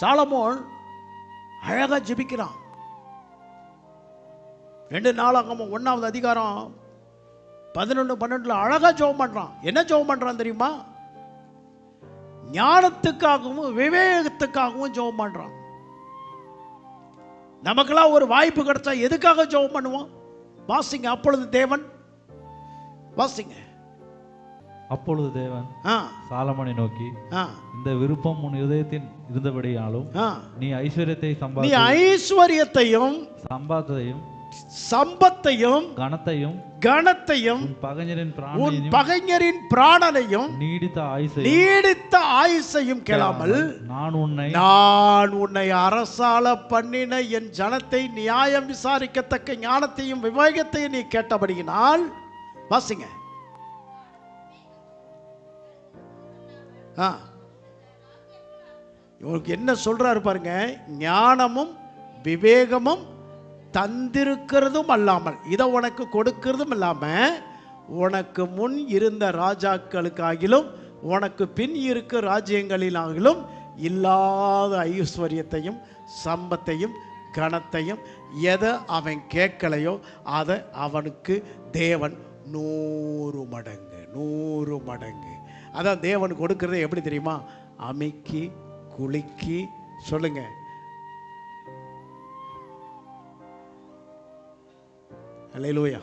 Solomon அழகா ஜெபிக்கிறான். 2 நாளாகமம் 1வது அதிகாரம் 11-12 அழகா ஜெபம் பண்றான். என்ன ஜெபம் பண்றான் தெரியுமா? ஞானத்துக்காகவும் விவேகத்துக்காகவும் ஜெபம் பண்றான். நமக்கெல்லாம் ஒரு வாய்ப்பு கிடைச்சா எதுக்காக ஜெபம் பண்ணுவோம்? வாசிங்க. அப்பொழுது தேவன், வாசிங்க. அப்பொழுது தேவன் சாலமோனை நோக்கி, இந்த விருப்பம் உன் இதயத்தில் இருந்தபடியாலும் நீ ஐஸ்வர்யத்தையும் சம்பத்தையும் கனத்தையும் பகைஞரின் பிராணனையும் நீடித்த ஆயுசையும் கேளாமல் நான் உன்னை அரசாள பண்ணின என் ஜனத்தை நியாயம் விசாரிக்கத்தக்க ஞானத்தையும் விவேகத்தையும் நீ கேட்டபடியினால், வாசிங்க. இவருக்கு என்ன சொல்றாரு பாருங்க. ஞானமும் விவேகமும் தந்திருக்கிறதும் அல்லாமல், இதை உனக்கு கொடுக்கிறதும் இல்லாம, உனக்கு முன் இருந்த ராஜாக்களுக்காகிலும் உனக்கு பின் இருக்க ராஜ்யங்களிலாகிலும் இல்லாத ஐஸ்வர்யத்தையும் சம்பத்தையும் கனத்தையும் எதை அவன் கேட்கலையோ அதை அவனுக்கு தேவன் 100 மடங்கு. அதான் தேவன் கொடுக்கறது எப்படி தெரியுமா? அமைக்கி குலுக்கி, சொல்லுங்க, அல்லேலூயா.